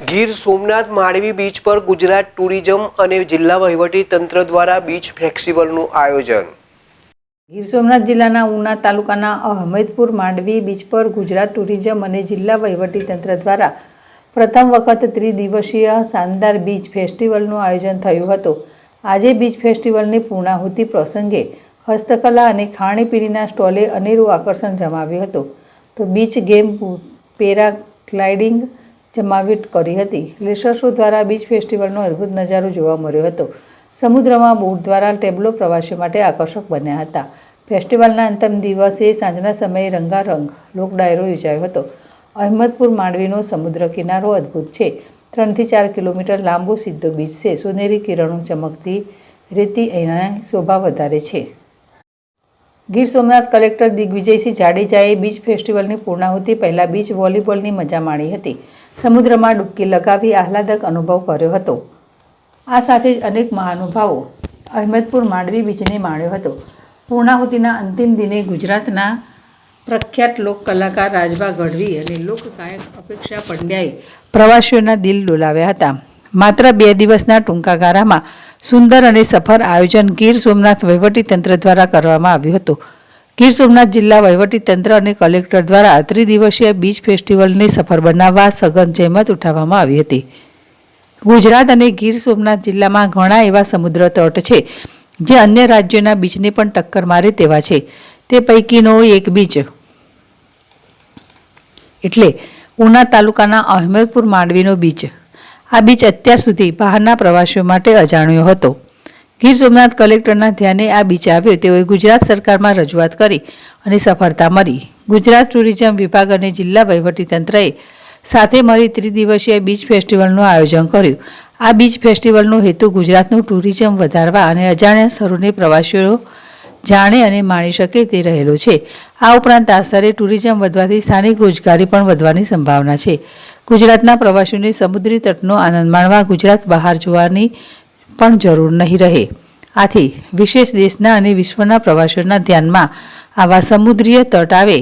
Gir Somnath Mandvi beach પર Gujarat tourism અને જિલ્લા વહીવટી તંત્ર દ્વારા બીચ ફેસ્ટિવલનું આયોજન। ગીર સોમનાથ જિલ્લાના ઉના તાલુકાના અહમદપુર માંડવી બીચ પર ગુજરાત ટુરિઝમ અને જિલ્લા વહીવટી તંત્ર દ્વારા પ્રથમ વખત ત્રિદિવસીય શાનદાર બીચ ફેસ્ટિવલનું આયોજન થયું હતું। આજે બીચ ફેસ્ટિવલની પૂર્ણાહુતિ પ્રસંગે હસ્તકલા અને ખાણીપીણીના સ્ટોલે અનેરું આકર્ષણ જમાવ્યું હતું। તો બીચ ગેમ પેરાગ્લાઇડિંગ જમાવટ કરી હતી। લેસર્સો દ્વારા બીચ ફેસ્ટિવલનો અદ્ભુત નજારો જોવા મળ્યો હતો। સમુદ્રમાં બોટ દ્વારા ટેબ્લો પ્રવાસીઓ માટે આકર્ષક બન્યા હતા। ફેસ્ટિવલના અંતિમ દિવસે સાંજના સમયે રંગારંગ લોક ડાયરો યોજાયો હતો। અહમદપુર માંડવીનો સમુદ્ર કિનારો અદ્ભુત છે। 3 થી 4 કિલોમીટર લાંબો સીધો બીચ છે। સોનેરી કિરણો ચમકતી રેતી અહીંની શોભા વધારે છે। ગીર સોમનાથ કલેક્ટર દિગ્વિજયસિંહ જાડેજાએ બીચ ફેસ્ટિવલની પૂર્ણાહુતિ પહેલા બીચ વોલીબોલની મજા માણી હતી। સમુદ્રમાં ડૂબકી લગાવી આહલાદક અનુભવ કર્યો હતો। આ સાથે જ અનેક મહાનુભાવો અહમદપુર માંડવી બીચને માણ્યો હતો। પૂર્ણાહુતિના અંતિમ દિને ગુજરાતના પ્રખ્યાત લોક કલાકાર રાજભા ગઢવી અને લોકગાયક અપેક્ષા પંડ્યાએ પ્રવાસીઓના દિલ ડોલાવ્યા હતા। માત્ર 2 દિવસના ટૂંકા ગાળામાં સુંદર અને સફળ આયોજન ગીર સોમનાથ વહીવટીતંત્ર દ્વારા કરવામાં આવ્યું હતું। ગીર સોમનાથ જિલ્લા વહીવટીતંત્ર અને કલેક્ટર દ્વારા ત્રિદિવસીય બીચ ફેસ્ટિવલને સફળ બનાવવા સઘન જહેમત ઉઠાવવામાં આવી હતી। ગુજરાત અને ગીર સોમનાથ જિલ્લામાં ઘણા એવા સમુદ્ર તટ છે જે અન્ય રાજ્યોના બીચને પણ ટક્કર મારે તેવા છે। તે પૈકીનો એક બીચ એટલે ઉના તાલુકાના અહમદપુર માંડવીનો બીચ। આ બીચ અત્યાર સુધી બહારના પ્રવાસીઓ માટે અજાણ્યો હતો। ગીર સોમનાથ કલેક્ટરના ધ્યાને આ બીચ આવ્યો। તેઓએ ગુજરાત સરકારમાં રજૂઆત કરી અને સફળતા મળી। ગુજરાત ટુરિઝમ વિભાગ અને જિલ્લા વહીવટીતંત્રએ સાથે મળી ત્રિદિવસીય બીચ ફેસ્ટિવલનું આયોજન કર્યું। આ બીચ ફેસ્ટિવલનો હેતુ ગુજરાતનું ટુરિઝમ વધારવા અને અજાણ્યા સ્થળોને પ્રવાસીઓ જાણે અને માણી શકે તે રહેલો છે। આ ઉપરાંત આ સ્તરે ટુરિઝમ વધવાથી સ્થાનિક રોજગારી પણ વધવાની સંભાવના છે। ગુજરાતના પ્રવાસીઓને સમુદ્રી તટનો આનંદ માણવા ગુજરાત બહાર જવાની પણ જરૂર નહીં રહે। આથી વિશેષ દેશના અને વિશ્વના પ્રવાસીઓના ધ્યાનમાં આવા સમુદ્રીય તટ આવે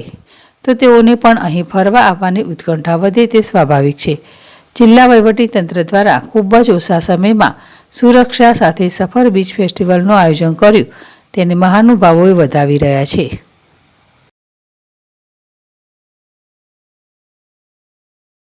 તો તેઓને પણ અહીં ફરવા આવવાની ઉત્કંઠા વધે તે સ્વાભાવિક છે। જિલ્લા વહીવટીતંત્ર દ્વારા ખૂબ જ ઓછા સમયમાં સુરક્ષા સાથે સફળ બીચ ફેસ્ટિવલનું આયોજન કર્યું તેને મહાનુભાવોએ વધાવી રહ્યા છે।